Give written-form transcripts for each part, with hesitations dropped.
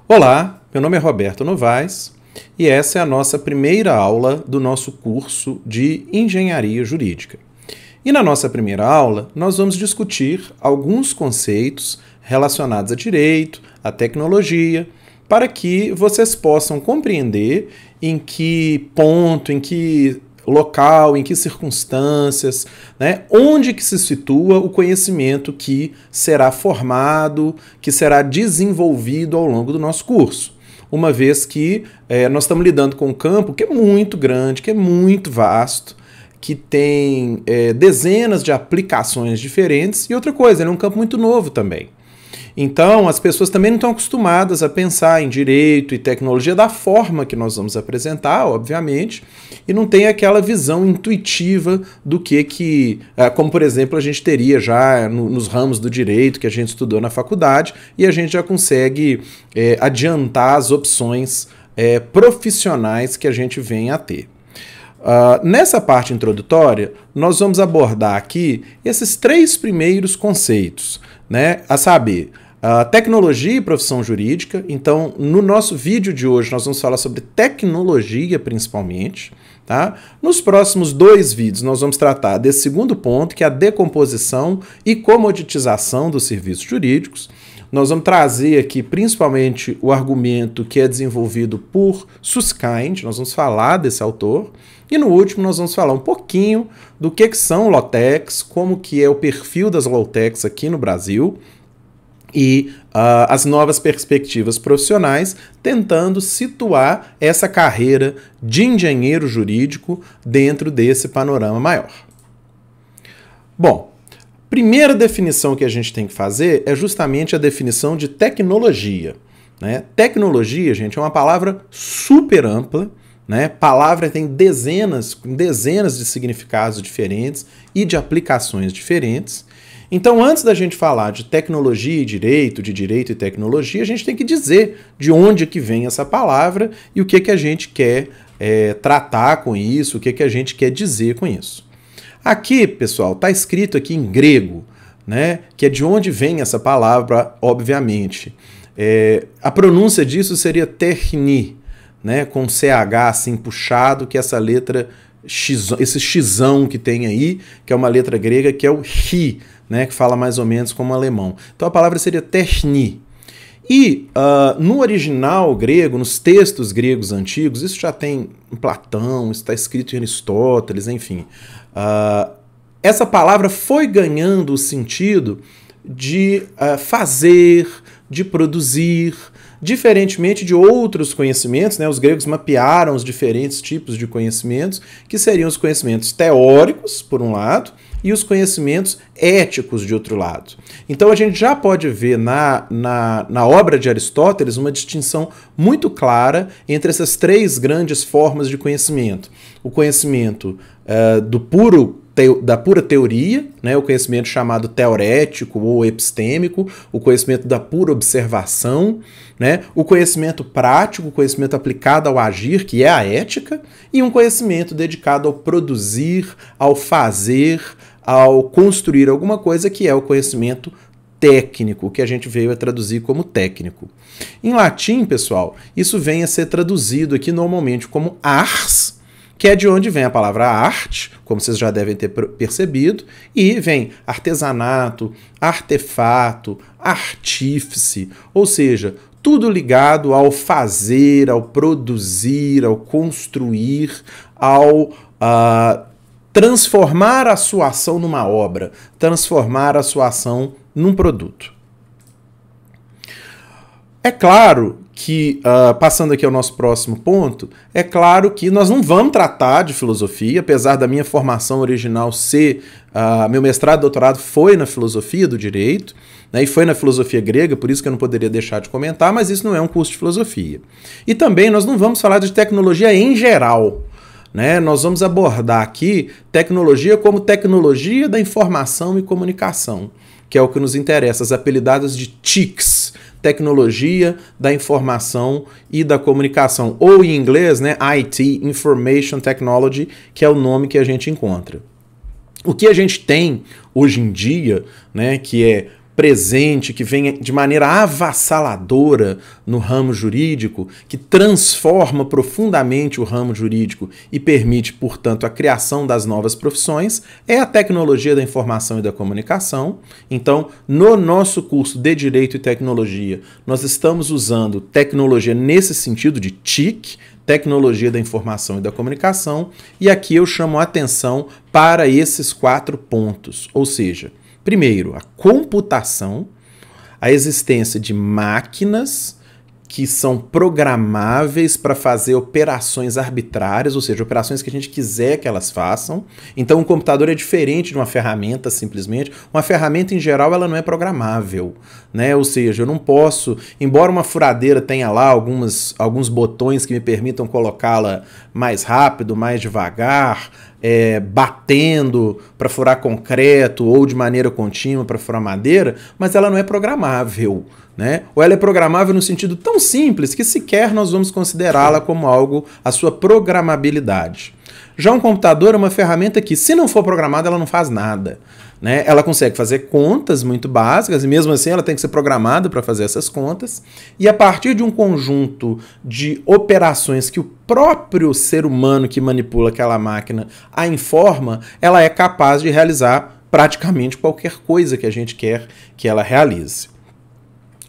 Olá, meu nome é Roberto Novaes e essa é a nossa primeira aula do nosso curso de Engenharia Jurídica. E na nossa primeira aula, nós vamos discutir alguns conceitos relacionados a direito, a tecnologia, para que vocês possam compreender em que ponto, em que local, em que circunstâncias, né, onde que se situa o conhecimento que será formado, que será desenvolvido ao longo do nosso curso. Uma vez que nós estamos lidando com um campo que é muito grande, que é muito vasto, que tem dezenas de aplicações diferentes, e outra coisa, ele é um campo muito novo também. Então, as pessoas também não estão acostumadas a pensar em direito e tecnologia da forma que nós vamos apresentar, obviamente, e não tem aquela visão intuitiva do que como por exemplo, a gente teria já nos ramos do direito que a gente estudou na faculdade, e a gente já consegue adiantar as opções profissionais que a gente vem a ter. Nessa parte introdutória, nós vamos abordar aqui esses três primeiros conceitos, né? A saber, tecnologia e profissão jurídica. Então, no nosso vídeo de hoje, nós vamos falar sobre tecnologia principalmente. Tá? Nos próximos dois vídeos, nós vamos tratar desse segundo ponto, que é a decomposição e comoditização dos serviços jurídicos. Nós vamos trazer aqui principalmente o argumento que é desenvolvido por Susskind, nós vamos falar desse autor. E no último nós vamos falar um pouquinho do que são low-techs, como que é o perfil das low-techs aqui no Brasil e as novas perspectivas profissionais, tentando situar essa carreira de engenheiro jurídico dentro desse panorama maior. Bom, primeira definição que a gente tem que fazer é justamente a definição de tecnologia, né? Tecnologia, gente, é uma palavra super ampla, né? Palavra tem dezenas de significados diferentes e de aplicações diferentes. Então, antes da gente falar de tecnologia e direito, de direito e tecnologia, a gente tem que dizer de onde que vem essa palavra e o que a gente quer tratar com isso, o que a gente quer dizer com isso. Aqui, pessoal, está escrito aqui em grego, né? Que é de onde vem essa palavra, obviamente. A pronúncia disso seria techni, né, com CH assim puxado, que é essa letra X, esse xão que tem aí, que é uma letra grega, que é o ri, né, que fala mais ou menos como alemão. Então a palavra seria techni. E no original grego, nos textos gregos antigos, isso já tem em Platão, isso está escrito em Aristóteles, enfim. Essa palavra foi ganhando o sentido de fazer, de produzir, diferentemente de outros conhecimentos, né? Os gregos mapearam os diferentes tipos de conhecimentos, que seriam os conhecimentos teóricos, por um lado, e os conhecimentos éticos, de outro lado. Então a gente já pode ver na obra de Aristóteles uma distinção muito clara entre essas três grandes formas de conhecimento. O conhecimento da pura teoria, né, o conhecimento chamado teorético ou epistêmico, o conhecimento da pura observação, né, o conhecimento prático, o conhecimento aplicado ao agir, que é a ética, e um conhecimento dedicado ao produzir, ao fazer, ao construir alguma coisa, que é o conhecimento técnico, que a gente veio a traduzir como técnico. Em latim, pessoal, isso vem a ser traduzido aqui normalmente como ars, que é de onde vem a palavra arte, como vocês já devem ter percebido, e vem artesanato, artefato, artífice, ou seja, tudo ligado ao fazer, ao produzir, ao construir, ao transformar a sua ação numa obra, transformar a sua ação num produto. É claro que, passando aqui ao nosso próximo ponto, é claro que nós não vamos tratar de filosofia, apesar da minha formação original ser, meu mestrado e doutorado foi na filosofia do direito, né, e foi na filosofia grega, por isso que eu não poderia deixar de comentar, mas isso não é um curso de filosofia. E também nós não vamos falar de tecnologia em geral, né? Nós vamos abordar aqui tecnologia como tecnologia da informação e comunicação, que é o que nos interessa, as apelidadas de TICs, tecnologia da informação e da comunicação, ou em inglês, né, IT, Information Technology, que é o nome que a gente encontra. O que a gente tem hoje em dia, né, que é presente, que vem de maneira avassaladora no ramo jurídico, que transforma profundamente o ramo jurídico e permite, portanto, a criação das novas profissões, é a tecnologia da informação e da comunicação. Então, no nosso curso de Direito e Tecnologia, nós estamos usando tecnologia nesse sentido de TIC, tecnologia da informação e da comunicação, e aqui eu chamo a atenção para esses 4 pontos, ou seja, primeiro, a computação, a existência de máquinas que são programáveis para fazer operações arbitrárias, ou seja, operações que a gente quiser que elas façam. Então, um computador é diferente de uma ferramenta, simplesmente. Uma ferramenta, em geral, ela não é programável, né? Ou seja, eu não posso, embora uma furadeira tenha lá alguns botões que me permitam colocá-la mais rápido, mais devagar, batendo para furar concreto ou de maneira contínua para furar madeira, mas ela não é programável, né? Ou ela é programável no sentido tão simples que sequer nós vamos considerá-la como algo, a sua programabilidade. Já um computador é uma ferramenta que, se não for programada, ela não faz nada, né? Ela consegue fazer contas muito básicas e mesmo assim ela tem que ser programada para fazer essas contas, e a partir de um conjunto de operações que o próprio ser humano que manipula aquela máquina a informa, ela é capaz de realizar praticamente qualquer coisa que a gente quer que ela realize.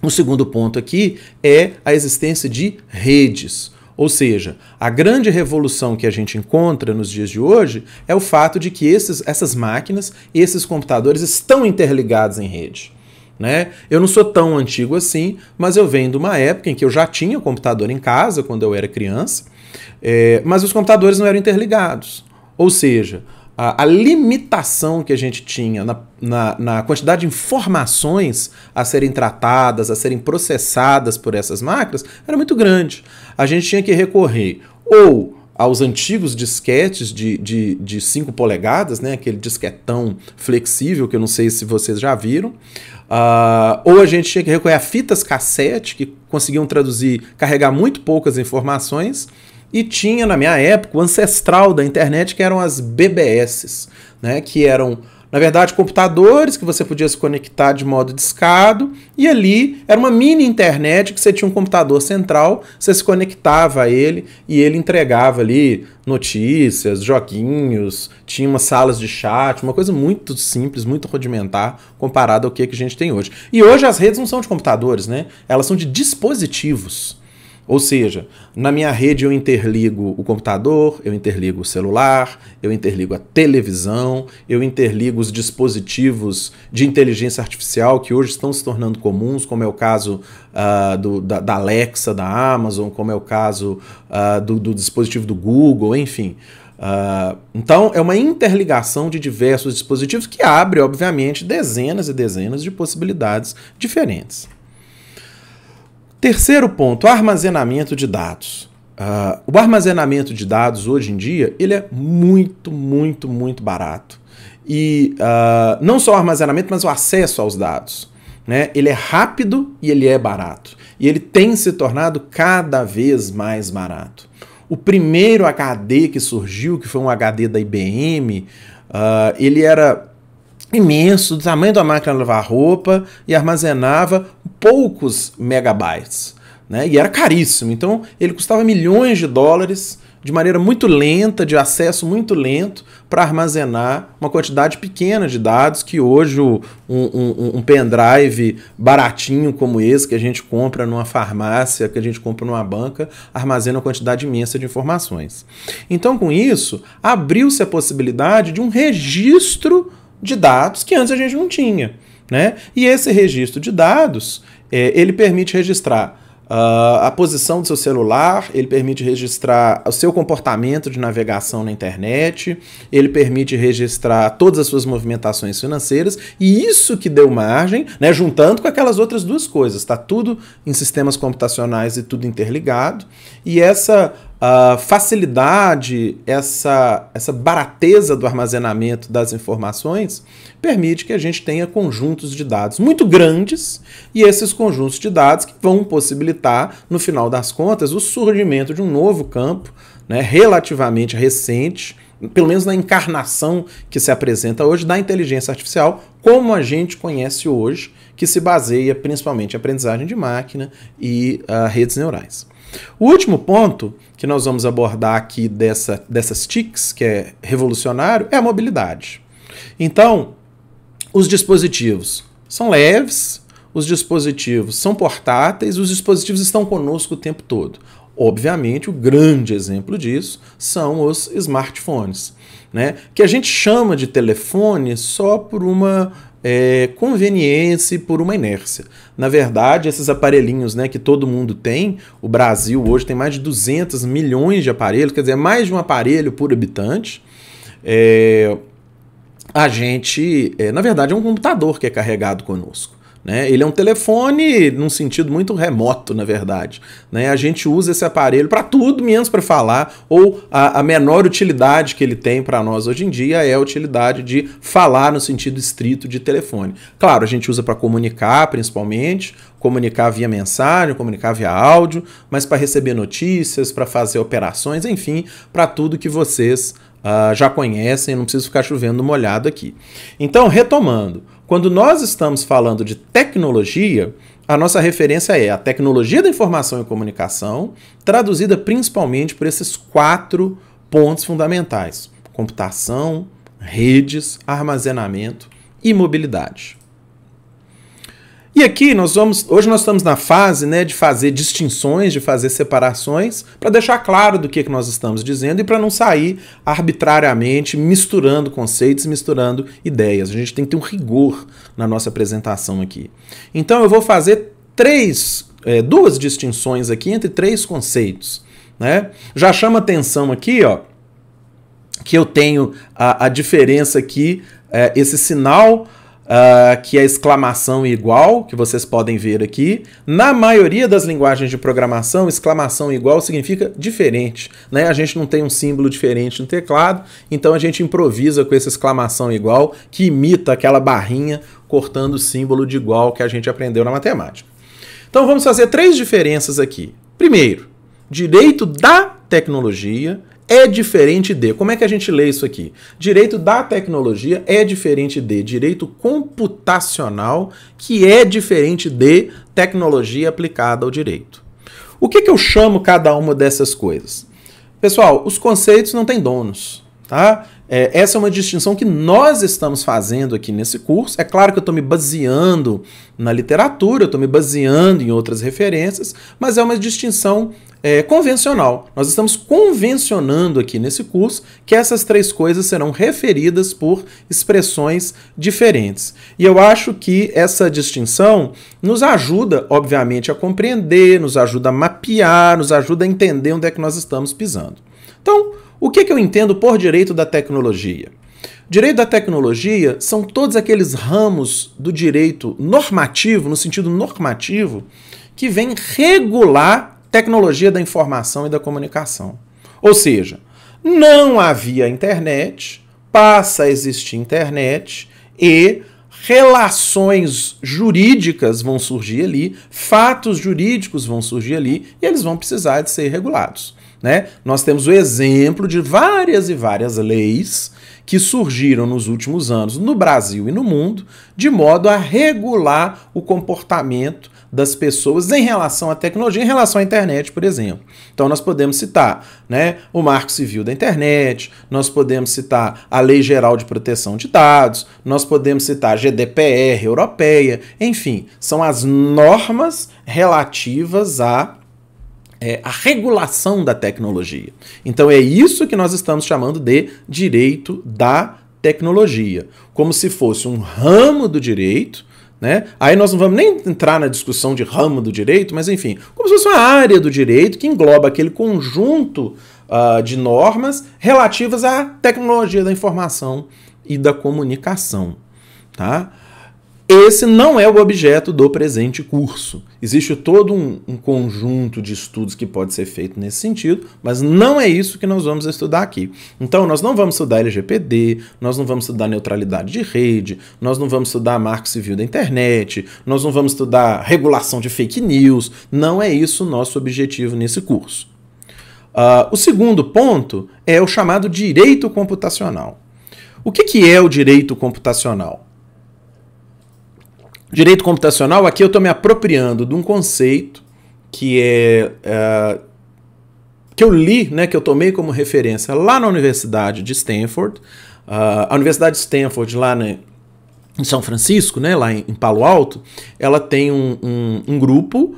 O segundo ponto aqui é a existência de redes. Ou seja, a grande revolução que a gente encontra nos dias de hoje é o fato de que essas máquinas, esses computadores estão interligados em rede, né? Eu não sou tão antigo assim, mas eu venho de uma época em que eu já tinha computador em casa, quando eu era criança, mas os computadores não eram interligados. Ou seja, a limitação que a gente tinha na quantidade de informações a serem tratadas, a serem processadas por essas máquinas, era muito grande. A gente tinha que recorrer ou aos antigos disquetes de 5 polegadas, né, aquele disquetão flexível, que eu não sei se vocês já viram, ou a gente tinha que recorrer a fitas cassete, que conseguiam carregar muito poucas informações. E tinha, na minha época, o ancestral da internet, que eram as BBS, né? Que eram, na verdade, computadores que você podia se conectar de modo discado, e ali era uma mini internet que você tinha um computador central, você se conectava a ele e ele entregava ali notícias, joguinhos, tinha umas salas de chat, uma coisa muito simples, muito rudimentar, comparado ao que a gente tem hoje. E hoje as redes não são de computadores, né? Elas são de dispositivos. Ou seja, na minha rede eu interligo o computador, eu interligo o celular, eu interligo a televisão, eu interligo os dispositivos de inteligência artificial que hoje estão se tornando comuns, como é o caso da Alexa, da Amazon, como é o caso do dispositivo do Google, enfim. Então, é uma interligação de diversos dispositivos que abre, obviamente, dezenas e dezenas de possibilidades diferentes. Terceiro ponto, armazenamento de dados. O armazenamento de dados hoje em dia ele é muito, muito, muito barato. E não só o armazenamento, mas o acesso aos dados, né? Ele é rápido e ele é barato. E ele tem se tornado cada vez mais barato. O primeiro HD que surgiu, que foi um HD da IBM, ele era imenso, do tamanho da máquina de lavar roupa, e armazenava poucos megabytes, né? E era caríssimo, então ele custava milhões de dólares, de maneira muito lenta, de acesso muito lento, para armazenar uma quantidade pequena de dados que hoje um pendrive baratinho como esse, que a gente compra numa farmácia, que a gente compra numa banca, armazena uma quantidade imensa de informações. Então, com isso, abriu-se a possibilidade de um registro de dados que antes a gente não tinha, né? E esse registro de dados, ele permite registrar a posição do seu celular, ele permite registrar o seu comportamento de navegação na internet, ele permite registrar todas as suas movimentações financeiras, e isso que deu margem, né, juntando com aquelas outras duas coisas, está tudo em sistemas computacionais e tudo interligado, e essa facilidade, essa barateza do armazenamento das informações permite que a gente tenha conjuntos de dados muito grandes, e esses conjuntos de dados que vão possibilitar, no final das contas, o surgimento de um novo campo, né, relativamente recente, pelo menos na encarnação que se apresenta hoje da inteligência artificial, como a gente conhece hoje, que se baseia principalmente em aprendizagem de máquina e redes neurais. O último ponto que nós vamos abordar aqui dessas TICs, que é revolucionário, é a mobilidade. Então, os dispositivos são leves, os dispositivos são portáteis, os dispositivos estão conosco o tempo todo. Obviamente, o grande exemplo disso são os smartphones, né? Que a gente chama de telefone só por uma conveniência e por uma inércia. Na verdade, esses aparelhinhos, né, que todo mundo tem, o Brasil hoje tem mais de 200 milhões de aparelhos, quer dizer, mais de um aparelho por habitante. A gente, na verdade, é um computador que é carregado conosco. Né? Ele é um telefone num sentido muito remoto, na verdade. Né? A gente usa esse aparelho para tudo, menos para falar, ou a menor utilidade que ele tem para nós hoje em dia é a utilidade de falar no sentido estrito de telefone. Claro, a gente usa para comunicar, principalmente, comunicar via mensagem, comunicar via áudio, mas para receber notícias, para fazer operações, enfim, para tudo que vocês já conhecem, não preciso ficar chovendo molhado aqui. Então, retomando, quando nós estamos falando de tecnologia, a nossa referência é a tecnologia da informação e comunicação, traduzida principalmente por esses 4 pontos fundamentais: computação, redes, armazenamento e mobilidade. E aqui hoje nós estamos na fase, né, de fazer distinções, de fazer separações, para deixar claro do que nós estamos dizendo e para não sair arbitrariamente misturando conceitos, misturando ideias. A gente tem que ter um rigor na nossa apresentação aqui. Então eu vou fazer 2 distinções aqui entre 3 conceitos. Né? Já chama atenção aqui, ó, que eu tenho a diferença aqui, esse sinal que é exclamação igual, que vocês podem ver aqui. Na maioria das linguagens de programação, exclamação igual significa diferente. Né? A gente não tem um símbolo diferente no teclado, então a gente improvisa com essa exclamação igual, que imita aquela barrinha cortando o símbolo de igual que a gente aprendeu na matemática. Então vamos fazer 3 diferenças aqui. Primeiro, direito da tecnologia é diferente de... Como é que a gente lê isso aqui? Direito da tecnologia é diferente de direito computacional, que é diferente de tecnologia aplicada ao direito. O que eu chamo cada uma dessas coisas? Pessoal, os conceitos não têm donos, tá? Essa é uma distinção que nós estamos fazendo aqui nesse curso. É claro que eu estou me baseando na literatura, eu estou me baseando em outras referências, mas é uma distinção convencional. Nós estamos convencionando aqui nesse curso que essas 3 coisas serão referidas por expressões diferentes. E eu acho que essa distinção nos ajuda, obviamente, a compreender, nos ajuda a mapear, nos ajuda a entender onde é que nós estamos pisando. Então, o que eu entendo por direito da tecnologia? Direito da tecnologia são todos aqueles ramos do direito normativo, no sentido normativo, que vem regular tecnologia da informação e da comunicação. Ou seja, não havia internet, passa a existir internet e relações jurídicas vão surgir ali, fatos jurídicos vão surgir ali e eles vão precisar de ser regulados. Né? Nós temos o exemplo de várias e várias leis que surgiram nos últimos anos no Brasil e no mundo, de modo a regular o comportamento das pessoas em relação à tecnologia, em relação à internet, por exemplo. Então nós podemos citar, né, o Marco Civil da Internet, nós podemos citar a Lei Geral de Proteção de Dados, nós podemos citar a GDPR europeia, enfim, são as normas relativas a regulação da tecnologia. Então é isso que nós estamos chamando de direito da tecnologia, como se fosse um ramo do direito, né? Aí nós não vamos nem entrar na discussão de ramo do direito, mas enfim, como se fosse uma área do direito que engloba aquele conjunto de normas relativas à tecnologia da informação e da comunicação. Tá? Esse não é o objeto do presente curso. Existe todo um conjunto de estudos que pode ser feito nesse sentido, mas não é isso que nós vamos estudar aqui. Então, nós não vamos estudar LGPD, nós não vamos estudar neutralidade de rede, nós não vamos estudar Marco Civil da Internet, nós não vamos estudar regulação de fake news. Não é isso o nosso objetivo nesse curso. O segundo ponto é o chamado direito computacional. O que é o direito computacional? Direito computacional, aqui eu estou me apropriando de um conceito que que eu li, né, que eu tomei como referência lá na Universidade de Stanford. A Universidade de Stanford, lá em São Francisco, né, lá em Palo Alto, ela tem um grupo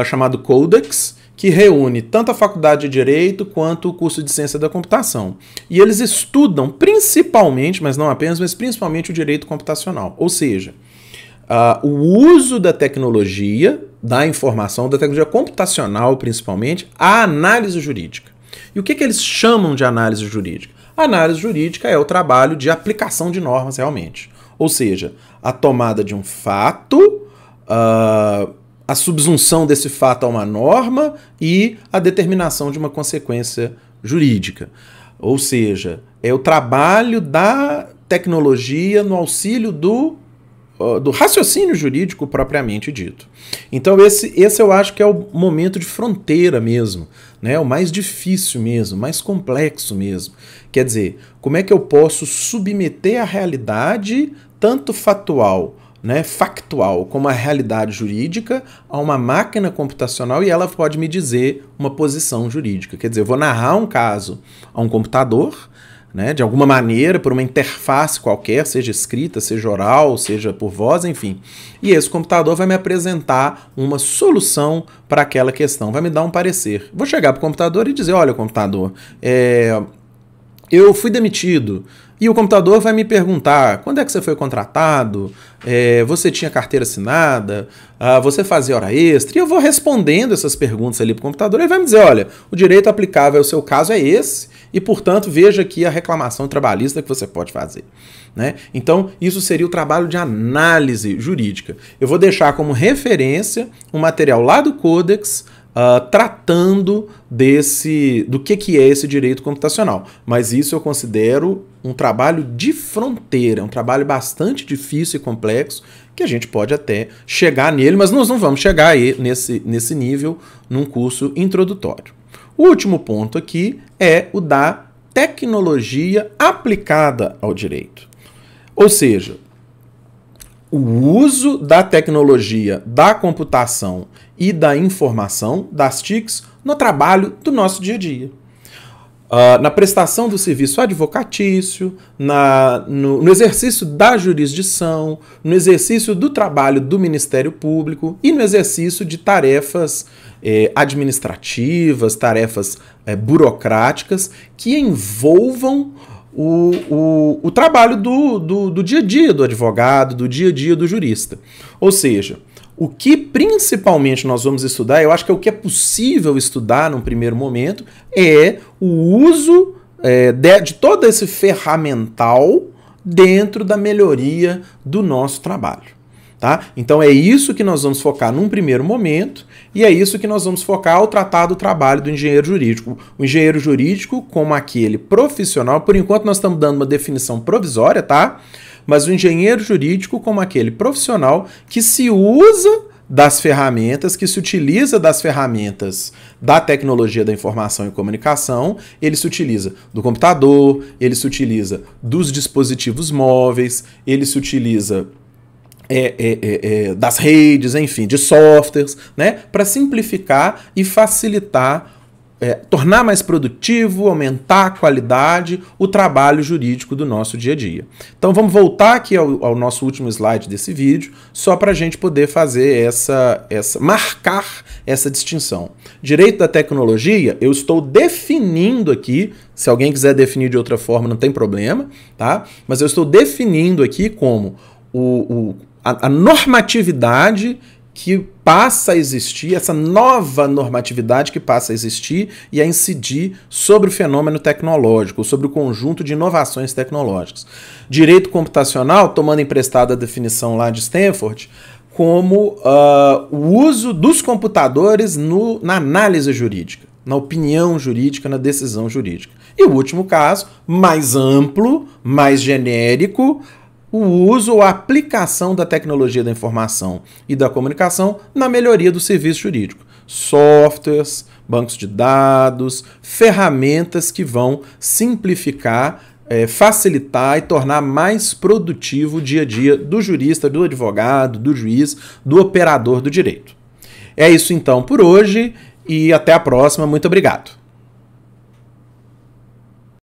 chamado Codex, que reúne tanto a Faculdade de Direito quanto o curso de Ciência da Computação. E eles estudam principalmente, mas não apenas, mas principalmente o direito computacional. Ou seja, o uso da tecnologia, da informação, da tecnologia computacional principalmente, a análise jurídica. E o que eles chamam de análise jurídica? A análise jurídica é o trabalho de aplicação de normas realmente. Ou seja, a tomada de um fato, a subsunção desse fato a uma norma e a determinação de uma consequência jurídica. Ou seja, é o trabalho da tecnologia no auxílio do raciocínio jurídico propriamente dito. Então esse eu acho que é o momento de fronteira mesmo, né? O mais difícil mesmo, mais complexo mesmo. Quer dizer, como é que eu posso submeter a realidade, tanto factual, como a realidade jurídica, a uma máquina computacional e ela pode me dizer uma posição jurídica. Quer dizer, eu vou narrar um caso a um computador, né, de alguma maneira, por uma interface qualquer, seja escrita, seja oral, seja por voz, enfim. E esse computador vai me apresentar uma solução para aquela questão, vai me dar um parecer. Vou chegar para o computador e dizer, olha, computador, eu fui demitido. E o computador vai me perguntar, quando é que você foi contratado? Você tinha carteira assinada? Você fazia hora extra? E eu vou respondendo essas perguntas ali para o computador. Ele vai me dizer, olha, o direito aplicável ao seu caso é esse, e, portanto, veja aqui a reclamação trabalhista que você pode fazer. Né? Então, isso seria o trabalho de análise jurídica. Eu vou deixar como referência um material lá do Codex, tratando do que é esse direito computacional. Mas isso eu considero um trabalho de fronteira, um trabalho bastante difícil e complexo, que a gente pode até chegar nele, mas nós não vamos chegar aí nesse nível num curso introdutório. O último ponto aqui é o da tecnologia aplicada ao direito. Ou seja, o uso da tecnologia, da computação e da informação, das TICs, no trabalho do nosso dia a dia. Na prestação do serviço advocatício, no exercício da jurisdição, no exercício do trabalho do Ministério Público e no exercício de tarefas administrativas, tarefas burocráticas que envolvam o trabalho do dia a dia do advogado, do dia a dia do jurista. Ou seja, o que principalmente nós vamos estudar, eu acho que é o que é possível estudar num primeiro momento, é o uso de todo esse ferramental dentro da melhoria do nosso trabalho. Tá? Então é isso que nós vamos focar num primeiro momento e é isso que nós vamos focar ao tratar do trabalho do engenheiro jurídico. O engenheiro jurídico como aquele profissional, por enquanto nós estamos dando uma definição provisória, tá? Mas o engenheiro jurídico como aquele profissional que se usa das ferramentas, que se utiliza das ferramentas da tecnologia da informação e comunicação, ele se utiliza do computador, ele se utiliza dos dispositivos móveis, ele se utiliza das redes, enfim, de softwares, né, para simplificar e facilitar, tornar mais produtivo, aumentar a qualidade, o trabalho jurídico do nosso dia a dia. Então vamos voltar aqui ao nosso último slide desse vídeo, só para a gente poder fazer marcar essa distinção. Direito da tecnologia, eu estou definindo aqui, se alguém quiser definir de outra forma não tem problema, tá? Mas eu estou definindo aqui como a normatividade que passa a existir, essa nova normatividade que passa a existir e a incidir sobre o fenômeno tecnológico, sobre o conjunto de inovações tecnológicas. Direito computacional, tomando emprestada a definição lá de Stanford, como o uso dos computadores na análise jurídica, na opinião jurídica, na decisão jurídica. E o último caso, mais amplo, mais genérico, o uso ou a aplicação da tecnologia da informação e da comunicação na melhoria do serviço jurídico. softwares, bancos de dados, ferramentas que vão simplificar, facilitar e tornar mais produtivo o dia a dia do jurista, do advogado, do juiz, do operador do direito. É isso então por hoje e até a próxima. Muito obrigado.